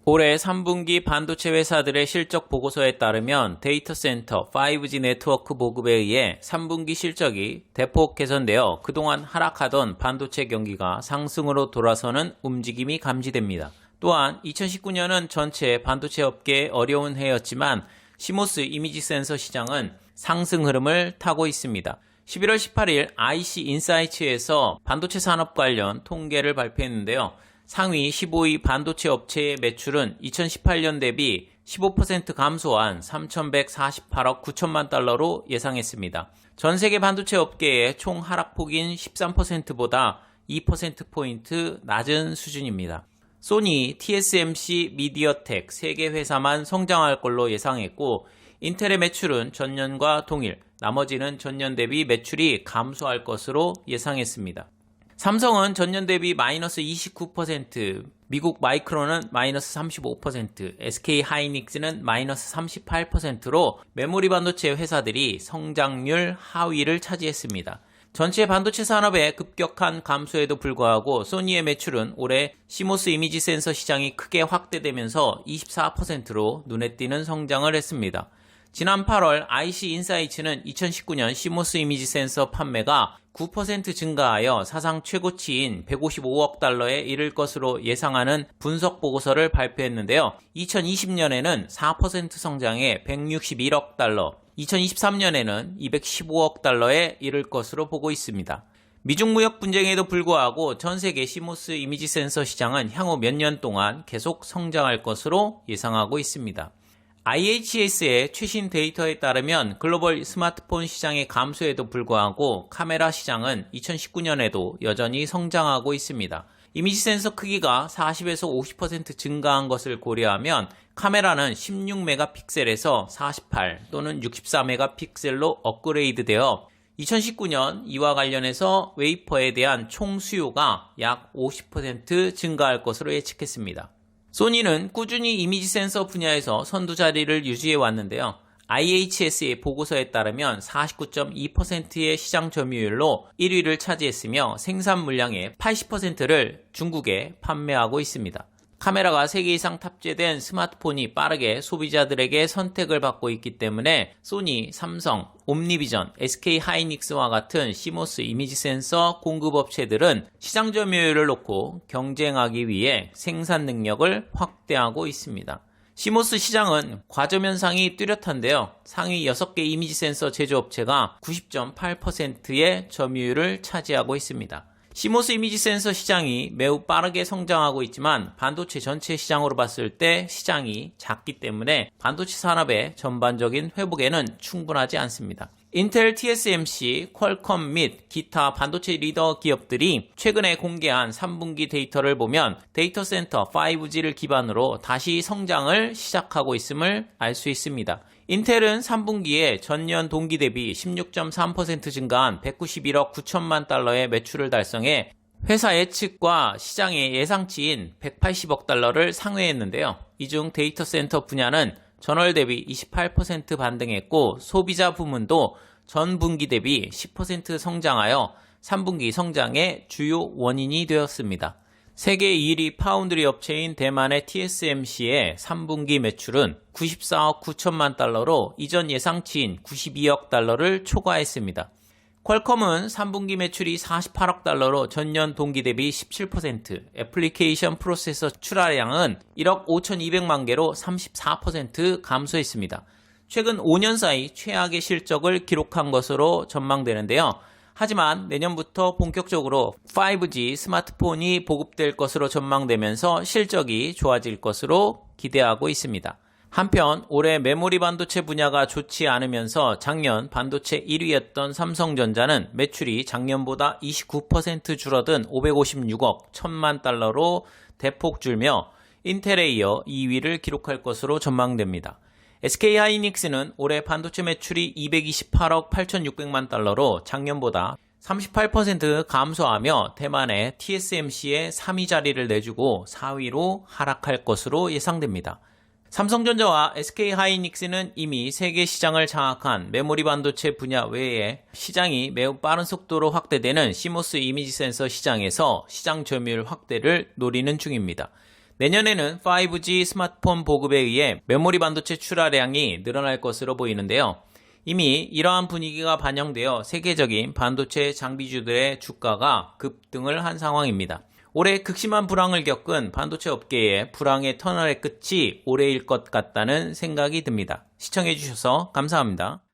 올해 3분기 반도체 회사들의 실적 보고서에 따르면 데이터 센터 5G 네트워크 보급에 의해 3분기 실적이 대폭 개선되어 그동안 하락하던 반도체 경기가 상승으로 돌아서는 움직임이 감지됩니다. 또한 2019년은 전체 반도체 업계의 어려운 해였지만 시모스 이미지 센서 시장은 상승 흐름을 타고 있습니다. 11월 18일 IC 인사이츠에서 반도체 산업 관련 통계를 발표했는데요. 상위 15위 반도체 업체의 매출은 2018년 대비 15% 감소한 3,148억 9천만 달러로 예상했습니다. 전 세계 반도체 업계의 총 하락폭인 13%보다 2%포인트 낮은 수준입니다. 소니, TSMC, 미디어텍 3개 회사만 성장할 걸로 예상했고 인텔의 매출은 전년과 동일, 나머지는 전년 대비 매출이 감소할 것으로 예상했습니다. 삼성은 전년 대비 마이너스 29%, 미국 마이크론은 마이너스 35%, SK 하이닉스는 마이너스 38%로 메모리 반도체 회사들이 성장률 하위를 차지했습니다. 전체 반도체 산업의 급격한 감소에도 불구하고 소니의 매출은 올해 시모스 이미지 센서 시장이 크게 확대되면서 24%로 눈에 띄는 성장을 했습니다. 지난 8월 IC 인사이츠는 2019년 시모스 이미지 센서 판매가 9% 증가하여 사상 최고치인 155억 달러에 이를 것으로 예상하는 분석 보고서를 발표했는데요. 2020년에는 4% 성장해 161억 달러, 2023년에는 215억 달러에 이를 것으로 보고 있습니다. 미중 무역 분쟁에도 불구하고 전 세계 시모스 이미지 센서 시장은 향후 몇 년 동안 계속 성장할 것으로 예상하고 있습니다. IHS의 최신 데이터에 따르면 글로벌 스마트폰 시장의 감소에도 불구하고 카메라 시장은 2019년에도 여전히 성장하고 있습니다. 이미지 센서 크기가 40에서 50% 증가한 것을 고려하면 카메라는 16메가픽셀에서 48 또는 64메가픽셀로 업그레이드되어 2019년 이와 관련해서 웨이퍼에 대한 총 수요가 약 50% 증가할 것으로 예측했습니다. 소니는 꾸준히 이미지 센서 분야에서 선두 자리를 유지해 왔는데요. IHS의 보고서에 따르면 49.2%의 시장 점유율로 1위를 차지했으며 생산 물량의 80%를 중국에 판매하고 있습니다. 카메라가 3개 이상 탑재된 스마트폰이 빠르게 소비자들에게 선택을 받고 있기 때문에 소니, 삼성, 옴니비전, SK 하이닉스와 같은 시모스 이미지 센서 공급업체들은 시장 점유율을 놓고 경쟁하기 위해 생산 능력을 확대하고 있습니다. 시모스 시장은 과점 현상이 뚜렷한데요. 상위 6개 이미지 센서 제조업체가 90.8%의 점유율을 차지하고 있습니다. 시모스 이미지 센서 시장이 매우 빠르게 성장하고 있지만 반도체 전체 시장으로 봤을 때 시장이 작기 때문에 반도체 산업의 전반적인 회복에는 충분하지 않습니다. 인텔, TSMC, 퀄컴 및 기타 반도체 리더 기업들이 최근에 공개한 3분기 데이터를 보면 데이터 센터 5G를 기반으로 다시 성장을 시작하고 있음을 알 수 있습니다. 인텔은 3분기에 전년 동기 대비 16.3% 증가한 191억 9천만 달러의 매출을 달성해 회사 예측과 시장의 예상치인 180억 달러를 상회했는데요. 이 중 데이터 센터 분야는 전월 대비 28% 반등했고 소비자 부문도 전 분기 대비 10% 성장하여 3분기 성장의 주요 원인이 되었습니다. 세계 1위 파운드리 업체인 대만의 TSMC의 3분기 매출은 94억 9천만 달러로 이전 예상치인 92억 달러를 초과했습니다. 퀄컴은 3분기 매출이 48억 달러로 전년 동기 대비 17%, 애플리케이션 프로세서 출하량은 1억 5,200만 개로 34% 감소했습니다. 최근 5년 사이 최악의 실적을 기록한 것으로 전망되는데요. 하지만 내년부터 본격적으로 5G 스마트폰이 보급될 것으로 전망되면서 실적이 좋아질 것으로 기대하고 있습니다. 한편 올해 메모리 반도체 분야가 좋지 않으면서 작년 반도체 1위였던 삼성전자는 매출이 작년보다 29% 줄어든 556억 1천만 달러로 대폭 줄며 인텔에 이어 2위를 기록할 것으로 전망됩니다. SK 하이닉스는 올해 반도체 매출이 228억 8,600만 달러로 작년보다 38% 감소하며 대만의 TSMC의 3위 자리를 내주고 4위로 하락할 것으로 예상됩니다. 삼성전자와 SK 하이닉스는 이미 세계 시장을 장악한 메모리 반도체 분야 외에 시장이 매우 빠른 속도로 확대되는 시모스 이미지 센서 시장에서 시장 점유율 확대를 노리는 중입니다. 내년에는 5G 스마트폰 보급에 의해 메모리 반도체 출하량이 늘어날 것으로 보이는데요. 이미 이러한 분위기가 반영되어 세계적인 반도체 장비주들의 주가가 급등을 한 상황입니다. 올해 극심한 불황을 겪은 반도체 업계의 불황의 터널의 끝이 올해일 것 같다는 생각이 듭니다. 시청해주셔서 감사합니다.